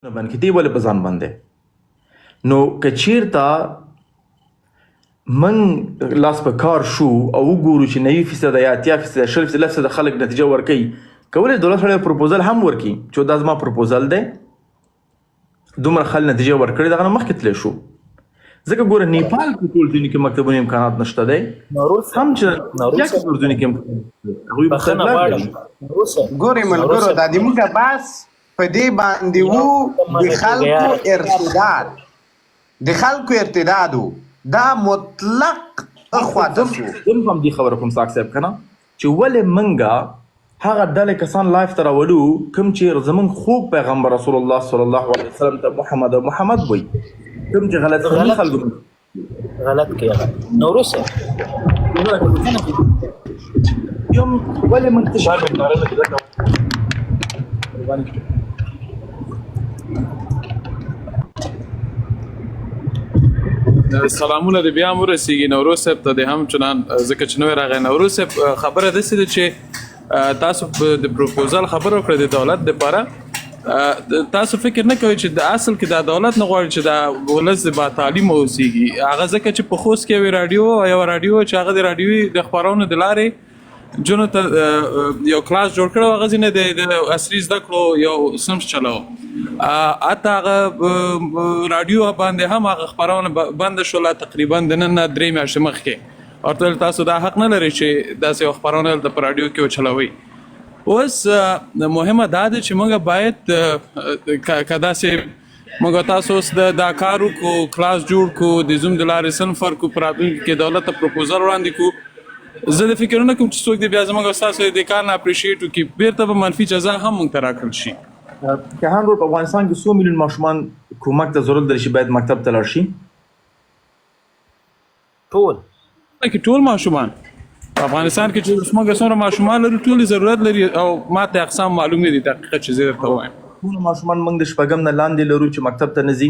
باندې کې دی ولې په ځان باندې نو که چیرته من لاس په کار شو او وګورو چې 90% یا 80% 60% خلک نتیجه ورکوي کولی دولت سره پروپوزل هم ورکړي چې دا زما پروپوزل دی دومره خلک نتیجه ورکړي دغه نه مخکې تللی شو ځکه ګوره نیپال کې ټول ځینې کې مکتبونه امکانات نشته دی هم چې یا کې ټول ځینې کې هغوی به خیر لار ګورې ملګرو دا د موږ بحث په دې باندې وو د خلکو ارتداد و دا مطلق اخوادم شو دم هم دې خبره کوم ساک صاحب که نه چې ولې موږ هغه ډلې کسان لایف ته راولو کوم چې زموږ خوږ پیغمبر رسول الله صلی الله علیه وسلم ته محمد وایي کوم چې غلط خلکو غلط کې نوروز يوم ولې موږ تشابه سلامونه دې بیا ورسیږي نوروز صاحب ته د هم چنان ځکه چې نوې راغی نوروز صاحب خبره داسې ده چې تاسو د پروپوزل خبره وکړه د دولت دپاره تاسو فکر نه کوئ چې د اصل کې دا دولت نه غواړي چې دا ولس با تعلیم اوسیږي هغه ځکه چې په خوست کې یو رادیو چې هغه د رادیوي د خپرونو د لارې جنو ته یو کلاس جوړ کړو هغه ځینې د عصري زده کړو یو سمس چلو اته هغه رادیو باندې هم هغه خپرونه بند شوله تقریبا د نن 3 میاشتې مخکې او تاسو دا حق نه لرئ چې داسې یو خپرونه دلته په رادیو کې وچلوئ اوس مهمه دا ده چې موږ باید که داسې موږ تاسو اوس دا کار وکړو کلاس جوړ کړو د زوم د لارې صنف ورکړو په راتلونکي کې دولت ته پروپوزل وړاندې کړو زه د فکر نه کوم چې څوک دی بیا زموږ ستاسو د کار نه اپریشیټ وکړي بیرته به منفي جزا هم موږ ته راکړل شي که هم په افغانستان کې 100 میلیون ماشومان کومک ته ضرورت لري چې باید مکتب ته لاړ شي ټول ماشومان په افغانستان کې چې موږ څومره ماشومان لرو ټول ضرورت لري او ماته اقسام معلوم نه دي دقیقه چې زه درته وایم ټول ماشومان موږ د شپږم نه لاندې لرو چې مکتب ته نه ځي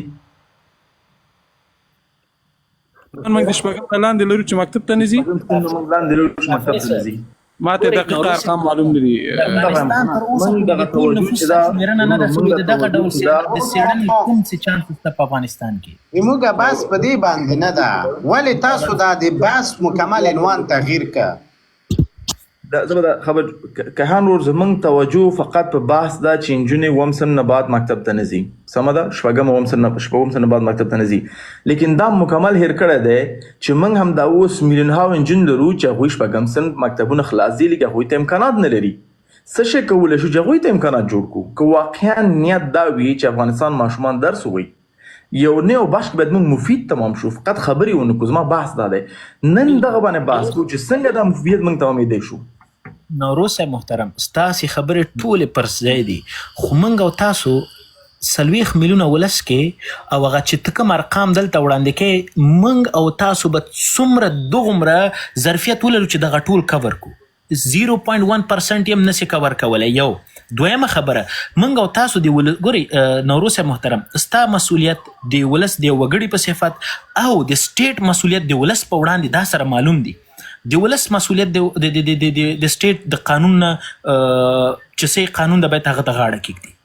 موږ د شپږم نه لاندې لرو چې مکتب ته نه ځي ماته دقیقه ارقام معلوم نه دي افغانستان تر اوسه د ټول نفوس میرنه نه ده چې دغه ډول د سیړنې کوم څه چانس شته په افغانستان کې موږ بحث په دې باندې نه ده ولې تاسو دا د بحث مکمل عنوان تغییر کا دا زبر خبر که هنور زمونږ توجه فقط په بحث دا چې نجونې اووم سن نه بعد مکتب ته نه ځي سمه ده شپږم سن نه بعد مکتب ته نه ځي لیکن دا مکمل هیر کړی دی چې موږ هم دا اوس میلیونها نجونې لرو چې هغوی شپږم سن مکتبونه خلاص دي لکه هغوی ته امکانات نه لري څه شی کولی شو چې هغوی ته امکانات جوړ کړو که واقعا نیت دا وي چې افغانستان ماشومان درس ووایي یو نه او بحث باید موږ مفید تمام شو فقط خبرې ونه کړو زما بحث دا دی نن دغه باندې بحث کوو چې څنګه دا مفیدیت موږ ته امیدی شو نوروز صاحب محترم ستاسې خبرې ټولې پر ځای دي خو موږ او تاسو 40 میلیونه ولس کې او هغه چې ته کوم ارقام دلته وړاندې کوې موږ او تاسو به څومره دغومره ظرفیت ولرو چې دغه ټول کور کړو 0.1% هم نشي کور کولی یو دویمه خبره موږ او تاسو د ګورئ نوروز صاحب محترم ستا مسؤلیت د ولس د وګړي په صفت او د سټیټ مسؤلیت د ولس په وړاندې دا سره معلوم دي د ولس مسؤلیت د سټیټ د قانون نه چې څه قانون د باید هغه ته غاړه کېږدي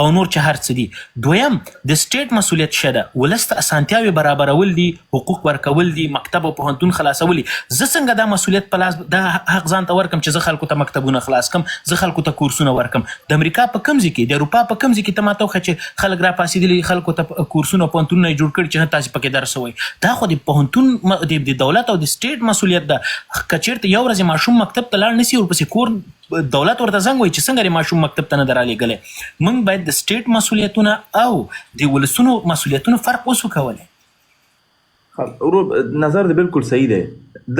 او نور چې هر څه دي دویم د سټیټ مسؤلیت شه ده ولس ته اسانتیاوې برابرول دي حقوق ورکول دي مکتب او پوهنتون خلاصول دي زه څنګه دا مسؤلیت په لاس دا حق ځان ته ورکم چې زه خلکو ته مکتبونه خلاص کم زه خلکو ته کورسونه ورکم د امریکا په کوم ځای کې د اروپا په کوم ځای کې ته ماته وښیه چې خلک راپاڅېدلي خلکو ته کورسونه پوهنتونونه یې جوړ کړي چې تاسې پکې درس ووایي دا خو د پوهنتون د دولت او د سټیټ مسؤلیت ده که چېرته یو ورځې ماشوم مکتب ته لاړ نه سي ورپسې کور دولت ورته زنګ وایي چې څنګه د ماشوم مکتب ته نه در رالیږلی موږ باید د سټیټ مسؤلیتونه او د ولسونو مسؤلیتونو فرق اوس وکولی ورو نظر دی بالکل صحیح دی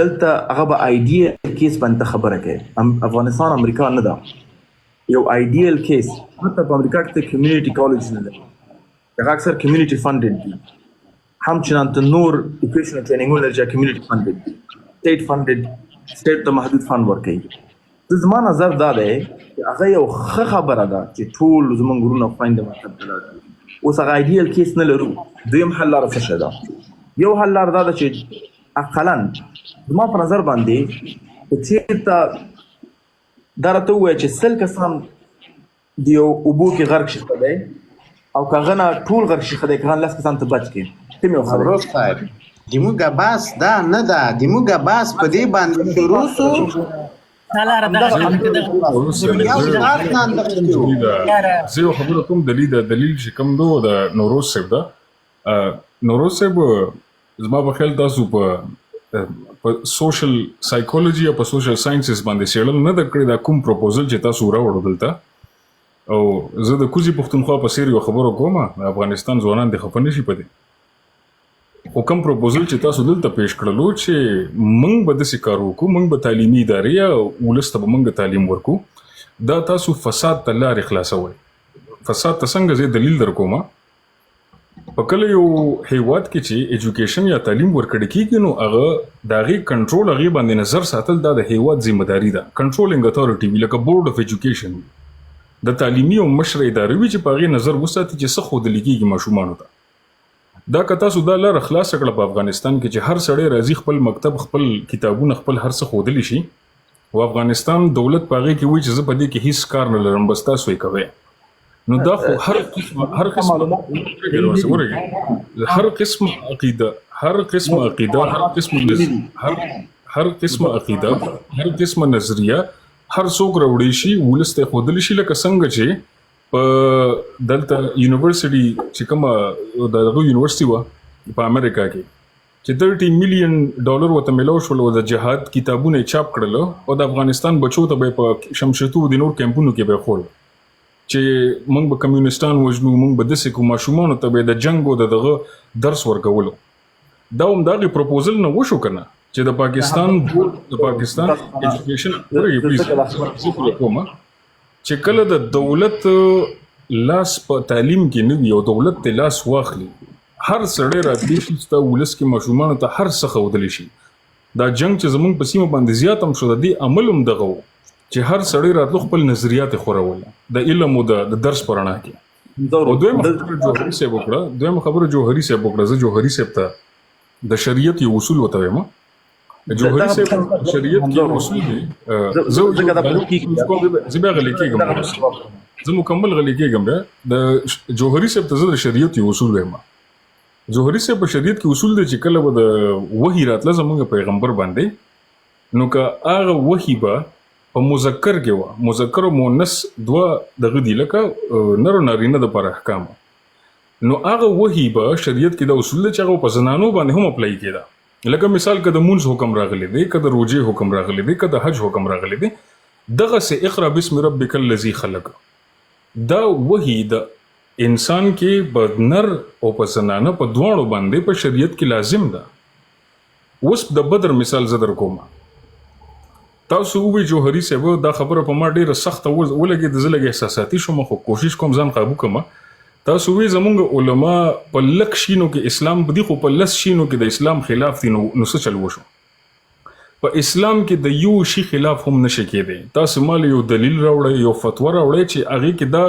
دلته هغه به آیډیل کیس باندې خبره کوي افغانستان امریکا نه ده یو آیډیل کیس حتی په امریکا کې کمیونټي کالج نه ده هغه اکثر کمیونټي فنډډ دي همچنان ته نور ایجوکیشنل ټریننګونه لري چې کمیونټي فنډډ دي سټیټ فنډډ سټیټ ته محدود فنډ ورکوي زما نظر دا دی چې هغه یو ښه خبره ده چې ټول زموږ وروڼه خویندې مکتب ته لاړ شي اوس هغه آیډیل کیس نه لرو دویم حل لاره څه شی ده یو حل لاره دا ده چې اقلا زما په نظر باندې که چېرته دا راته ووایه چې 100 کسان د یو اوبو کې غرق شوی دی او کاغه نه ټول غر شي خدای کان لاس کسان ته بچ کې تم یو خبره روز صاحب زموږ باس دا نه ده زموږ باس په دې باندې شروع سو زه یو خبره کوم دلیل چې کوم دو د نوروز صاحب دا نوروز صاحب زما په خیال تاسو په سوشل سایکولوژي او په سوشل ساينسز باندې څېړل نه د کړی دا کوم پروپوزل چې تاسو راوړو دلته او زه د کوزي پښتونخوا په سیر یو خبرو کوم افغانستان ځوانان د خپل نشي پدې او کوم پروپوزل چې تاسو دلته پیش کړلو چې موږ به د سکارو کو موږ به تعلیمي ادارې او ولسته به موږ تعلیم ورکو دا تاسو فساد ته لارې خلاصوي فساد ته څنګه زه دلیل درکوم په کله یو هیواد کې چې ایجوکیشن یا تعلیم ورکړی کیږي نو هغه داغي کنټرول هغه باندې نظر ساتل دا د هیواد ذمہداري ده کنټرولینګ اتھارټي وی لکه بورډ اف ایجوکیشن د تعلیمي او مشر ادارې وی چې په هغه نظر وساتي چې څه خود لګيږي ماشومان ته دا کتا سو دا لار خلاص کړه په افغانستان کې چې هر سړی راځي خپل مکتب خپل کتابونه خپل هر څه خودلی شي او افغانستان دولت پاغه کې وی چې زه په دې کې هیڅ کار نه لرم بس تاسو یې کوي نو دا خو هر قسم هر قسم عقیده هر قسم عقیده هر قسم نظریه هر څوک راوړي شي ولسته خودلی شي لکه څنګه چې په دلته یونیورسيټي چې کومه دغه یونیورسيټي و په امریکا کې چې $30 مليون وته ملو شول د جهاد کتابونه چاپ کړل او د افغانستان بچو ته په شمشتو د نور کیمپونو کې به خول چې موږ به کمیونستان وژنو موږ به د سکو ماشومان ته به د جنگ او دغه درس ورکولو دا هم دغه پروپوزل نه وشو کنه چې د پاکستان ایجوکیشن چې کله د دولت لاس په تعلیم کې نه وي او دولت ته لاس واخلي هر سړی راځي چې تا ولس کې ماشومان ته هر څه خودلی شي دا جنگ چې زمونږ په سیمه باندې زیات هم شو د دې عمل هم دغه چې هر سړی راتلو خپل نظریات خورول د علم او د درس پرانا کې دویم خبره جوهري صاحب وکړه زه جوهري صاحب ته د شریعت یو اصول وته ما جوهري صاحب شریعت کې اصول دي زه غلي کېږم زه مکمل غلي کېږم د جوهري صاحب ته د شریعت یو اصول وایم جوهري صاحب په شریعت کې اصول دي چې کله به د وحي راتله زموږ پیغمبر باندې نو که هغه وحي به په مذکر کې و مذکر او مؤنث دوه دغه دی لکه نر او نارینه د پر احکام نو هغه وحي به شریعت کې د اصول چې هغه په زنانو باندې هم اپلای کېده لکه مثال کده مونږ حکم راغلی دی کده روزه حکم راغلی دی کده حج حکم راغلی دی دغه سه اقرا بسم ربک الذی خلق دا وحي د انسان کې بدنر او په زنانه په دوړو باندې په شریعت کې لازم ده اوس د بدر مثال زدر کوم تاسو وی جوهري صاحب دا خبره په ما ډیره سخت ولګي د زلګ احساساتي شوم خو کوشش کوم ځان قابو کوم تاسو وی زمونږ علما په لک شینو کې اسلام بدی خو په لس شینو کې د اسلام خلاف دي نو څه چل وشو په اسلام کې د یو شي خلاف هم نشي کېدی تاسو مال یو دلیل راوړی یو فتوا راوړی چې هغه کې دا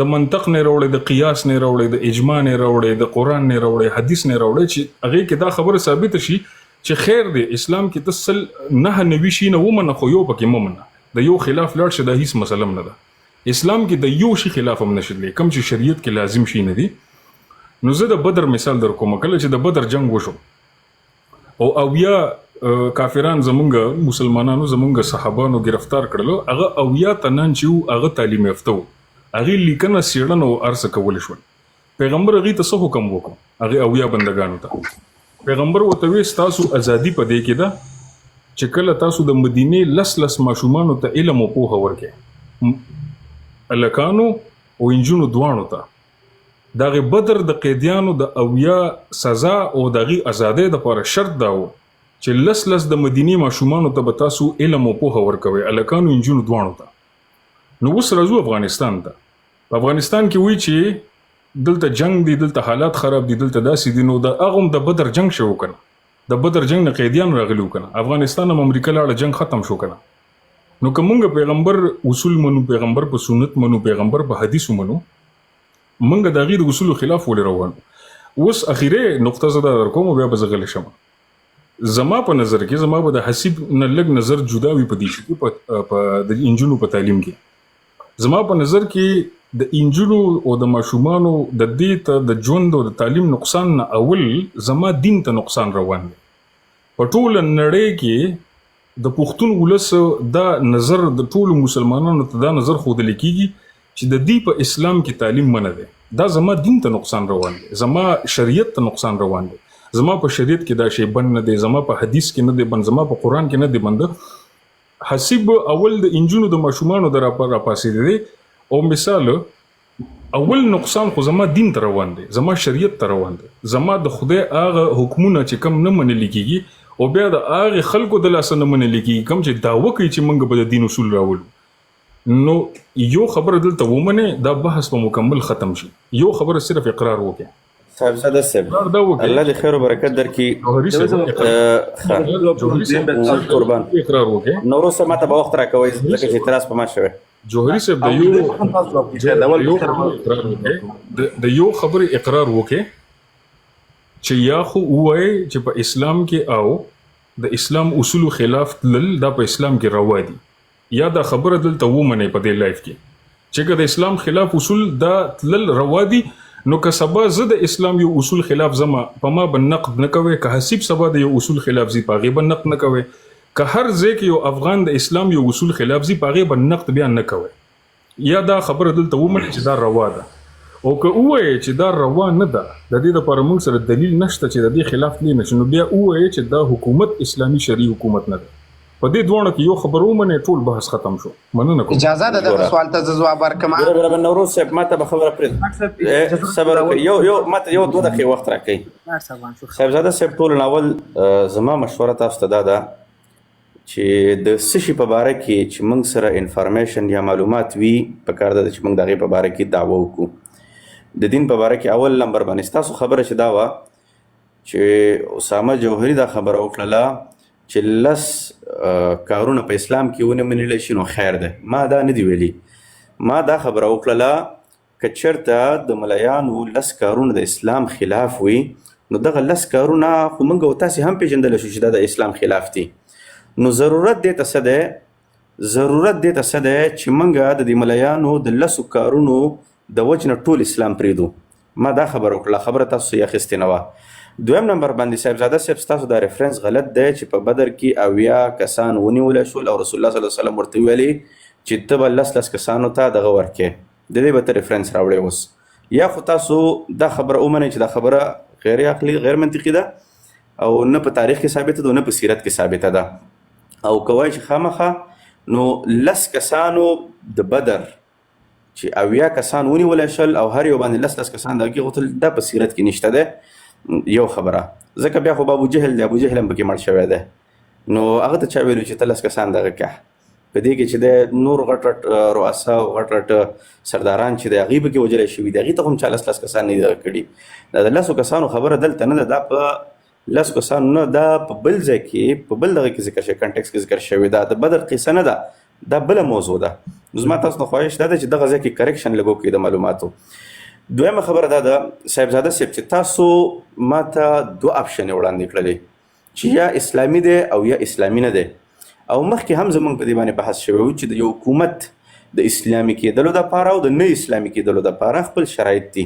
د منطق نه راوړی د قیاس نه راوړی د اجماع نه راوړی د قران نه راوړی حدیث نه راوړی چې هغه کې دا خبره ثابت شي چې خیر دی اسلام کې تسل نه نوي شي نه ومنه خو یو پکې ممنه د یو خلاف لړ شه د هیڅ مسله نه ده اسلام کې د یو شي خلاف هم نشي کوم چې شریعت کې لازم شي نه دي نو زه د بدر مثال در کوم کله چې د بدر جنگ وشو او یا کافران زمونږ مسلمانانو زمونږ صحابانو گرفتار کړلو هغه او یا تنن چې هغه تعلیم یافته هغه لیکنه سیړنو ارڅ کول شو پیغمبر هغه ته څه حکم وکړ هغه او یا بندگانو ته پیغمبر وته وی تاسو ازادي پدې کې ده چې کله تاسو د مدینه لس ماشومان ته علم او پوهه ورکې الکانو او انجونو دوانو ته دغه بدر د قیدیانو د اویا سزا او دغه آزادۍ د لپاره شرط داو چې لس د مدینه ماشومان ته به تاسو علم او پوهه ورکوي الکانو انجونو دوانو ته نو اوس راځو افغانستان ته په افغانستان کې وی چې دلته جنگ دی دلته حالات خراب دي دلته داسې دي نو د اغم د بدر جنگ شو کنه د بدر جنگ نه قیدیان راغلو کنه افغانستان او امریکا لاړه جنگ ختم شو کنه نو کومګ پیغمبر اصول منو پیغمبر په سنت منو پیغمبر په حدیث منو منګ د غیر اصول خلاف ول روان اوس اخیره نقطه زده کوم بیا بزغل شم زما په نظر کې زما په د حسیب نه لګ نظر جدا وي په دې شي په د انجونو په تعلیم کې زما په نظر کې د انجونو او د ماشومانو د دې ته د ژوند او د تعلیم نقصان نه اول زما دین ته نقصان روان دی. په ټوله نړۍ کې د پښتون ولس دا نظر د ټولو مسلمانانو ته دا نظر ښودل کېږي چې د دې په اسلام کې تعلیم منع دی. دا زما دین ته نقصان روان دی، زما شریعت ته نقصان روان دی. زما په شریعت کې دا شی بند نه دی، زما په حدیث کې نه دی بند، زما په قرآن کې نه دی بند. حسب اول د انجونو د ماشومانو د راپاسېدې دی او مثال اول نقصان خو زما دین ته روان دی، زما شریعت ته روان دی، زما د خدای هغه حکمونه چې کم نه منل کېږي او بیا د هغه خلکو د لاسه نه منل کېږي کوم چې دعوه کوي چې موږ به د دین اصول راولو. نو یو خبره دلته ومنه دا بحث په مکمل ختم شي. یو خبره صرف اقرار وکړي. صاحبزاده صاحب الله دې خیر او برکت درکړي. قربان اقرار وکړي. نو وروسته ماته به وخت راکوئ ځکه چې اعتراض په ما شوی. جوهري صاحب د یو خبرې اقرار وکړي چې یا خو ووایي چې په اسلام کې او د اسلام اصولو خلاف تلل دا په اسلام کې روا دي، یا دا خبره دلته ومنئ په دې لایف کې چې که د اسلام خلاف اصول دا تلل روا دي، نو که سبا زه د اسلام یو اصول خلاف زما په ما به نقد نه کوئ، که حسیب سبا د یو اصول خلاف زی په هغې به نقد نه کوئ، که هر ځای کې یو افغان د اسلام یو اصول خلاف زی په هغې به نقد بیا نه کوئ. یا دا خبره دلته ومنئ چې دا روا ده، او که ووایئ چې دا روا نه ده، د دې دپاره موږ سره دلیل نشته چې د دې خلاف تللی نه شي، نو بیا ووایئ چې دا حکومت اسلامي شرعي حکومت نه ده. په دې دواړو کې یو خبر ومنئ ټول بحث ختم شو. مننه کوم. اجازه ده دغه سوال ته زه ځواب ورکړم. برابر نوروز صاحب ماته به خبره پرېږدئ، صبر وکړئ، یو ماته یو 2 دقیقې وخت راکړئ. صاحبزاده صاحب ټول ناول زما مشوره تاسو ته دا ده چې د څه شي په باره کې چې موږ سره انفارمیشن یا معلومات وي پکار ده چې موږ د هغې په باره کې دعوه وکړو. د دین په باره کې اول نمبر باندې ستاسو خبره چې دا وه چې اسامه جوهري دا خبره وکړله چې 10 کارونه په اسلام کې ونه منلی شي نو خیر ده. ما دا نه دی ویلي، ما دا خبره وکړله که چېرته د ملیانو 10 کارونه د اسلام خلاف وي نو دغه 10 کارونه خو موږ او تاسې هم پېژندلی شو چې دا د اسلام خلاف دي. نو ضرورت دې ته څه دی چې موږ د دې ملیانو د 10 کارونو د وجې نه ټول اسلام پرېږدو. ما دا خبره وکړله، خبره تاسو یې اخیستې نه وه. دویم نمبر باندې صاحبزاده صاحب ستاسو دا ریفرنس غلط دی چې په بدر کې 80 کسان ونیولی شول او رسول الله صلی الله علیه وسلم ورته ویلي چې ته به 10 کسانو ته دغه ورکې. د دې به ته ریفرنس راوړی اوس، یا خو تاسو دا خبره ومنئ چې دا خبره غیر عقلي غیر منطقي ده او نه په تاریخ کې ثابته ده او نه په سیرت کې ثابته ده، او کوای چې خامخا نو 10 کسانو د بدر چې 80 کسان ونیولی شل او هر یو باندې 10 کسان د هغې غوښتل دا په سیرت کې نشته ده. یو خبره ځکه بیا خو به ابو جهل دی، ابو جهل هم پکې مړ شوی دی، نو هغه ته چا ویلو چې ته 10 کسان دغه کړه. په دې کې چې د نور غټ رؤسا او غټ سرداران چې د هغې پکې وژلی شوي دي هغې ته هم چا 10 کسان نه دي دغه کړي. دا د 10 کسانو خبره دلته نه ده، دا په 10 کسانو نه، دا په بل ځای کې په بل دغه کې ذکر شوی، کنټیکس کې ذکر شوی، دا د بدر قصه نه ده، دا بله موضوع ده. زما تاسو نه خواهش دا ده چې دغه ځای کې کریکشن لږ وکړئ د معلوماتو. دویمه خبره دا ده صاحبزاده صاحب چې تاسو ماته 2 اپشنې وړاندې کړلې چې یا اسلامي دی او یا اسلامي نه دی، او مخکې هم زموږ په دې باندې بحث شوی و چې د یو حکومت د اسلامي کېدلو دپاره او د نه اسلامي کېدلو دپاره خپل شرایط دي،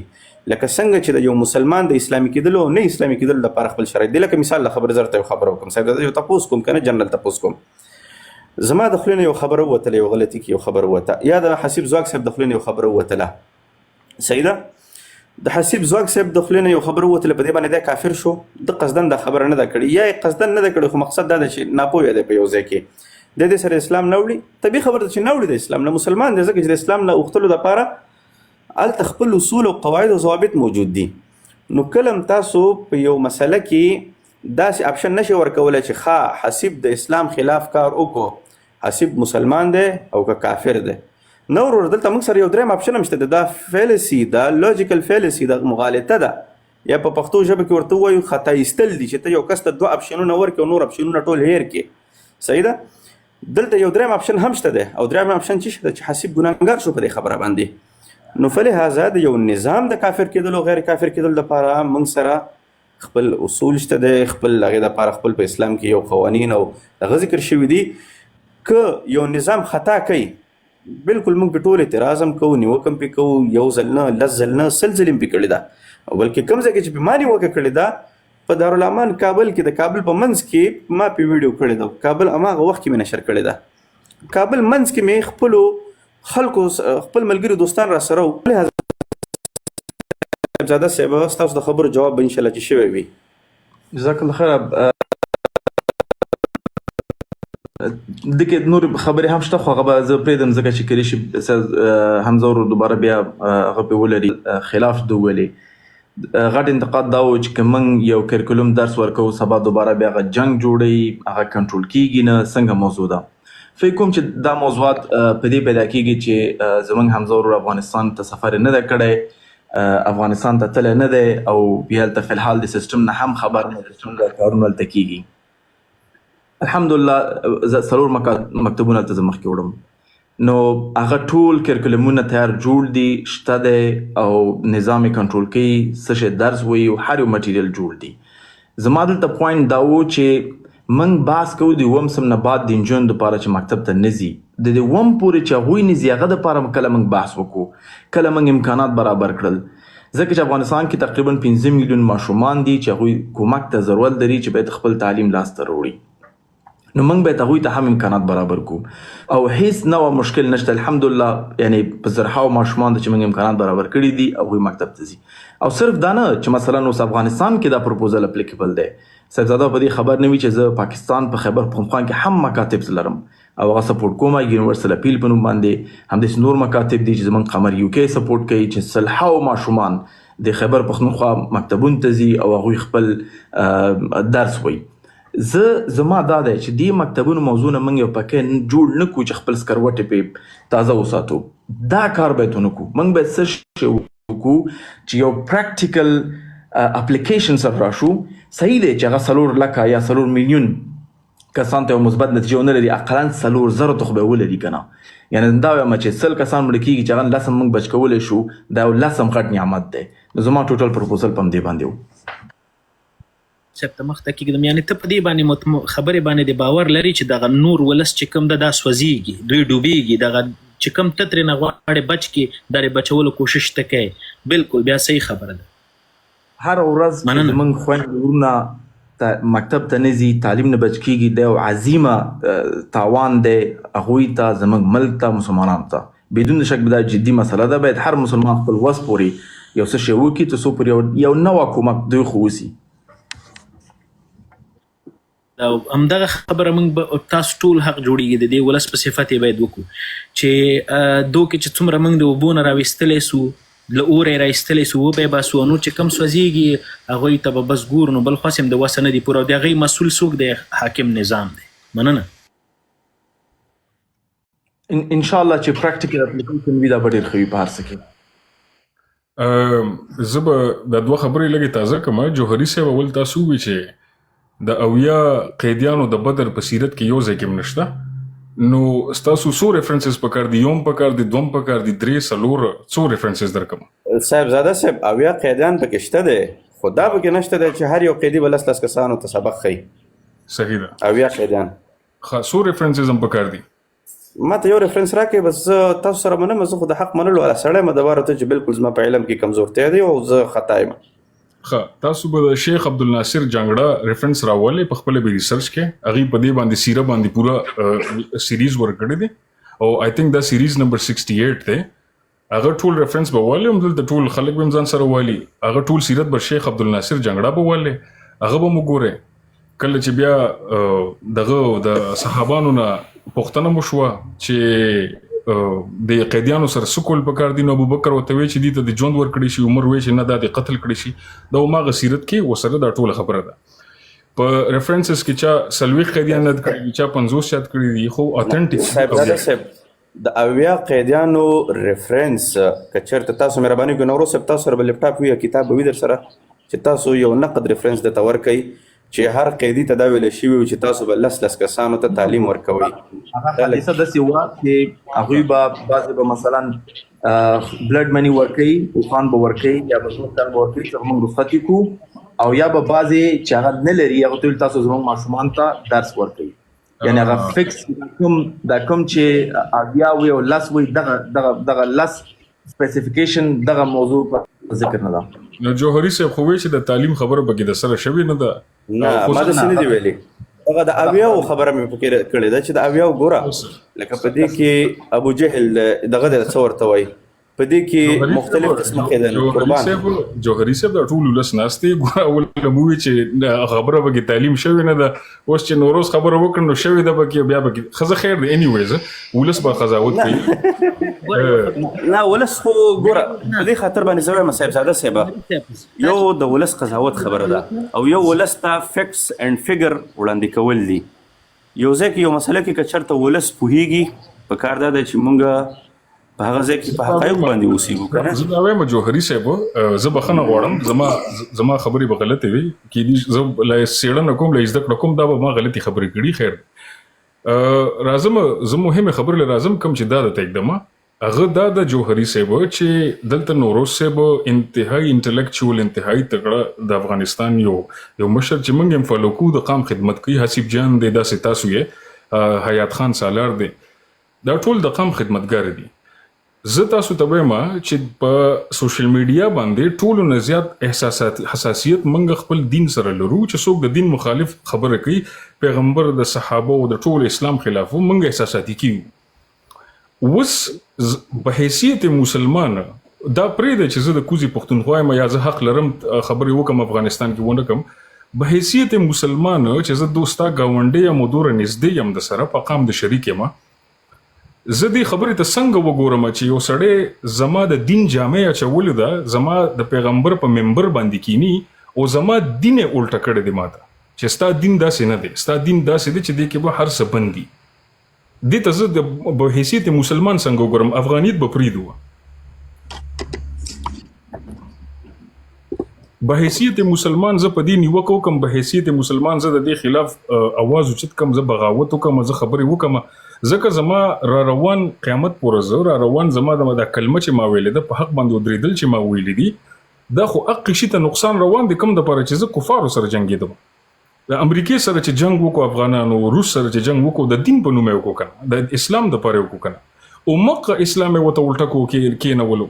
لکه څنګه چې د یو مسلمان د اسلامي کېدلو او نه اسلامي کېدلو دپاره خپل شرایط دي. لکه مثال له خبره زرته یو خبره وکړم صاحبزاده، یو تپوس کوم که نه جنرال تپوس کوم، زما د خولې نه یو خبره ووتله، یو غلطي کې یو خبره ووته، یا د حسیب ځواک صاحب د خولې نه یو خبره ووتله، صحیح ده، د حسیب ځواک صاحب د خولې نه یو خبره ووتله، په دې باندې دی کافر شو، د قصدن دا خبره نه ده کړې، یا یې قصدن نه ده کړې خو مقصد دا ده چې ناپوهه دی په یو ځای کې، د دې سره اسلام نه وړي. طبیعي خبره ده چې نه وړي د اسلام نه، مسلمان دی ځکه چې د اسلام نه اوښتلو دپاره هلته خپل اصول او قواعد او ضوابط موجود دي. نو کله هم تاسو په یو مسله کې داسې اپشن نشئ ورکولی چې ښه حسیب د اسلام خلاف کار وکړو، حسیب مسلمان دی او که کافر دی. نو ورور دلته موږ سره یو دریم اپشن هم شته، دا فیلسي، دا لوجیکل فیلسي، دا مغالطه ده، یا په پښتو ژبه کې ورته ووایو خطا ایستل دي چې ته یو کس ته 2 اپشنونه ورکړې او نور اپشنونه ټول هیر کړې، صحیح ده. دلته یو دریم اپشن هم شته دی، او دریم اپشن څه شته چې حسیب ګناهګار شو په دې خبره باندې. نو فلهذا د یو نظام د کافر کېدلو او غیر کافر کېدلو لپاره موږ سره خپل اصول شته دی، خپل هغې دپاره خپل په اسلام کې یو قوانین او هغه ذکر شوي دي. که یو نظام خطا کوي بالکل موږ په ټول اعتراض هم کوو، نیوکه هم پې کوو، یو ځل نه، لس ځل نه، سل ځل هم پې کړې ده. بلکې کوم ځای کې چې پې ما نیوکه کړې ده په دارالامان کابل کې، د کابل په منځ کې ما پې ویډیو کړې ده. کابل هماغه وخت کې مې نشر کړې ده. کابل منځ کې مې خپلو خلکو خپل ملګري دوستان را سره وو. صاحبزاده صاحب ستاسو د خبرو جواب به انشاءالله چې شوی وي. جزاک الله خیر. دغه نور خبرې هم شته، خو هغه به زه پرېږدم ځکه چې کلی شي حمزه ورو دوباره بیا هغه پې ولري خلاف د وولې. غټ انتقاد دا و چې که موږ یو کرکولم درس ورکوو سبا دوباره بیا هغه جنګ جوړوي، هغه کنټرول کیږي نه، څنګه موضوع ده. فکر کوم چې دا موضوعات په دې پیدا کیږي چې زموږ حمزه ورور افغانستان ته سفر نه ده کړی، افغانستان ته تللی نه دی او بیا هلته فی الحال د سیسټم نه هم خبر نه دی څومره کارونه هلته کیږي. الحمدلله څلور مکتبونه هلته زه مخکې وړم، نو هغه ټول کرکولمونه تیار جوړ دي، شته دی او نظام یې کنټرول کوي، څه شی درس وایي او هر یو مټیریل جوړ دي. زما دلته پوینټ دا و چې موږ بحث کوو د اووم سم نه بعد د نجونو دپاره چې مکتب ته نه ځي، د دې اووم پورې چې هغوی نه ځي هغه دپاره کله موږ بحث وکړو، کله موږ امکانات برابر کړل. ځکه چې افغانستان کې تقریبا 15 میلیون ماشومان دي چې هغوی کومک ته ضرورت لري چې باید خپل تعلیم لاسته راوړي، نو موږ باید هغوی ته هم امکانات برابر کړو او هیڅ نوع مشکل نشته. الحمدلله یعنی په زرهاو ماشومان چې موږ امکانات برابر کړي دي هغوی مکتب ته ځي. او صرف دا نه چې مثلا اوس افغانستان کې دا پروپوزل اپلیکیبل دی. صاحبزاده په دې خبر نه وي چې زه پاکستان په خیبر پختونخوا کې هم مکاتب لرم او هغه سپورټ کوم، یونیورسل اپیل په نوم باندې همداسې نور مکاتب دي چې زموږ قمر یو کې سپورټ کوي چې سلهاو ماشومان د خیبر پختونخوا مکتبونو ته ځي او هغوی خپل درس وایي. زما دا دی چې دې مکتبونو موضوع نه موږ یو پکې جوړ نه کړو چې خپل سکروټې پې تازه وساتو. دا کار باید ونه کړو. موږ باید څه شی وکړو چې یو پریکټیکل اپلیکیشن سره راشو. صحیح دی چې هغه 4 لکه یا 4 میلیون کسان ته یو مثبت نتیجه ونه لري، اقلا 4,000 ته خو به ولري که نه. یعنې دا وایم چې 100 کسان مړه کېږي چې هغه 10 موږ بچ کولی شو، دا یو 10 غټ نعمت دی. نو زما ټوټل پروپوزل په همدې باندې و. صاحب ته مخته کېږدم، یعنې ته په دې باندې خبرې باندې د باور لري چې دغه نور ولس چې کوم ده دا سوځېږي، دوی ډوبېږي، دغه چې کوم ته ترېنه غواړې بچ کړي دا یې بچولو کوشش ته کوي. بالکل بیا صحیح خبره ده. هر ورځ زموږ خویندې ورونه مکتب ته نه ځي، تعلیم نه بچ کېږي، دا یو عظیمه تاوان دی هغوی ته، زموږ ملک ته، مسلمانانو ته. بدون شک دا جدي مسله ده. باید هر مسلمان خپل وس پورې یو څه شی وکړي تر څو پورې یو نوه کومک دوی خو وسي. همدغه خبره موږ به تاسو ټول حق جوړیږي د دې ولس په صفت یې باید وکړو چې دو کې چې څومره موږ د اوبو نه راویستلی سو، له اوره یې راایستلی سو، وبه یې باسو، نور چې کم سوځېږي هغوی ته به بس ګورو. نو بل خاص هم د وسه نه دي پوره او د هغې مسؤل څوک دی؟ حاکم نظام دی. مننه. انشاءالله چې پریکټیکل اپلیکیشن وي دا به ډېر ښه وي په هر څه کې. زه به دا دوه خبرې لږې تازه کړم. جوهري صاحب اول تاسو ووایي چې د اویا قیدیانو د بدر په سیرت کې یو ځای کې هم نشته، نو ستاسو څو ریفرنسز پکار دي؟ یوم پکار دي، دوم پکار دي، 3 4 څو ریفرنسز درکم؟ صاحبزاده صاحب اویا قیدیان پکې شته دی، خو دا پکې نشته دی چې هر یو قیدي به 10 کسانو ته سبق ښیي. صحیح ده. اویا قیدیان څو ریفرنسز هم پکار دي؟ ما ته یو ریفرنس راکړئ بس. زه تاسو سره منم، زه خو د حق منلو والا سړی یم، دباره ته چې بالکل زما په علم کې کمزورتیا دی او زه خطا یم. تاسو به د شیخ عبدالناصر جانګړه ریفرنس راولې په خپل به ریسرچ کې هغه په دې باندې سیره باندې پورا سیریز ورکړی دی او آی تھنک دا سیریز نمبر 68 دی. هغه ټول ریفرنس به والي هم دلته ټول خلک به ځان سره والي، هغه ټول سیرت به شیخ عبدالناصر جانګړه به والي، هغه به مو ګوره. کله چې بیا دغه د صحابانو نه پوښتنه مو شوه چې د قیدیانو سره سکول پکار دي، نو ابوبکر ورته وی چې دې ته د ژوند ورکړی شي، عمر وی چې نه دا د قتل کړی شي. دا هماغه سیرت کې وسره دا ټوله خبره ده. په ریفرنسز کې چا 40 قیدیان یاد کړي، چا 50 یاد کړي دي، خو اتنټیک صاحب د اویا قیدیانو ریفرنس کچرته تاسو مهرباني کوئ نورو صاحب تاسو سره لپټاپ وي کتاب وي در سره چې تاسو یو نقد ریفرنس د تور کوي چې هر قیدی ته دا ویل شي چې تاسو به 10 کسانو ته تعلیم ورکوي. هغه حدیثه د سیوا چې هغه به بعضی به مثلا بلډ منی ورکوي او خان به ورکوي یا به څو تن ورکوي چې موږ رخصتي کو، او یا به بعضی چې هغه نه لري هغه ټول تاسو زموږ ماشومان ته درس ورکوي. یعنی هغه فکس دا کوم چې اویا وي او لاس وي دغه لاس سپیسیفیکیشن دغه موضوع په ذکر نه ده. نو جوهري صاحب خو وایي چې د تعلیم خبره پکې د سره شوې نه ده. نه ما داسې نه دی ویلي. هغه د اویاو خبره مې پکې کړې ده چې د اویاو ګوره لکه په دې کې ابو جهل دغه د څه ورته وایي په دې کې مختلف قسمه کېدل قربان. جوهري صاحب د ټول ولس ناستې ګوره اول مووي چې خبره پکې تعلیم شوې نه ده اوس چې نوروز خبره وکړو نو شوې ده پکې بیا پکې ښځه خیر دی انیویز ولس به قضاوت کوي. نه ولس خو ګوره په دې خاطر باندې زه وایم صاحبزاده صاحب یو د ولس قضاوت خبره ده او یو ولس ته فیکس اینڈ فیګر وړاندې کول دي. یو ځای کې یو مسله کې که چېرته ولس پوهېږي په کار دا دی چې مونږ په هغه ځای کې په حقایقو باندې اوسېږو که نه. زه دا وایم جوهري صاحب زه بخښنه غواړم زما خبرې به غلطې وي کېدای زه له څېړنه کوم له زده کړه کوم دا به ما غلطې خبرې کړي. خیر راځم زه مهمې خبرې له راځم کوم چې دا درته ږدم هغه دا د جوهري صاحب چې دلته نوروز صاحب انتهایی انټلیکچوال انتهایی تکړه د افغانستان یو مشر چې موږ یې فالو کوو د قام خدمت کوي. حسیب جان دی داسې تاسو یې حیات خان سالار دی دا ټول د قام خدمتګار دي. زه تاسو ته وایم چې په سوشل میډیا باندې ټولو نه زیات حساسیت موږ خپل دین سره لرو چې څوک د دین مخالف خبره کوي پیغمبر د صحابه او د ټول اسلام خلاف موږ احساساتي کیو. اوس په حیثیت مسلمان دا پرېږده چې زه د کوزي پښتونخوا یم یا زه حق لرم خبرې وکم افغانستان کې ونه کم په حیثیت مسلمان چې زه دوستا ګاونډی یم او دوره نږدې یم د سره په قام د شریک یم زه دې خبرې ته څنګه وګورم چې یو سړی زما د دین جامع اچولې ده زما د پیغمبر په منبر باندې کینی او زما دین یې الټه کړی دی ماته چې ستا دین داسې نه دی ستا دین داسې دی چې دې کې به هر څه بند دي. دې ته زه په حیثیت مسلمان څنګه وګورم افغانیت به پرېږدو په حیثیت مسلمان زه په دې نیوکه وکم په حیثیت مسلمان زه د دې خلاف اواز اوچت کم زه بغاوت وکم زه خبرې وکم ځکه زما را روان قیامت پورې زه را روان زما د کلمه چې ما ویلې ده په حق باندې ودرېدل چې ما ویلې دي دا خو حق شي ته نقصان روان دي کوم دپاره چې زه کفارو سره جنګېدم د امریکې سره چې جنګ وکړو افغانانو روس سره چې جنګ وکړو د دین په نوم یې وکړو کنه د اسلام دپاره یې وکړو کنه او مقه اسلام یې ورته الټه کېنولو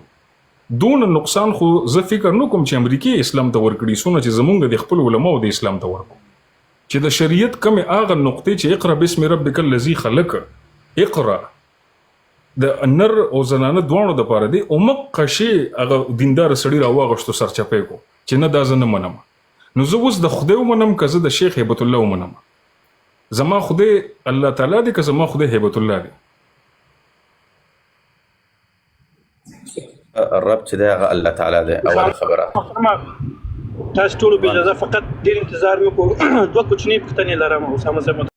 دون نقصان خو زه فکر نه کوم چې امریکې اسلام ته ورکړي څونه چې زمونږ د خپل علماو د اسلام ته ورکړو چې د شریعت کمې هغه نقطې چې اقرا بسم ربک الذی خلق اقرا د نر او زنانه دواړو دپاره دی او مقه شی هغه دیندار سړي راواغشتو سرچپی کو چې نه دا زه نه منم نو زه اوس د خدای ومنم که زه د شیخ هیبت الله ومنم زما خدای الله تعالی دی که زما خدای هیبت الله دی الرب چې دی هغه الله تعالی دی اول خبره تاسو ټولو په اجازه فقط ډیر انتظار مې کو دوه کوچنی پوښتنې لرم اسامه صاحب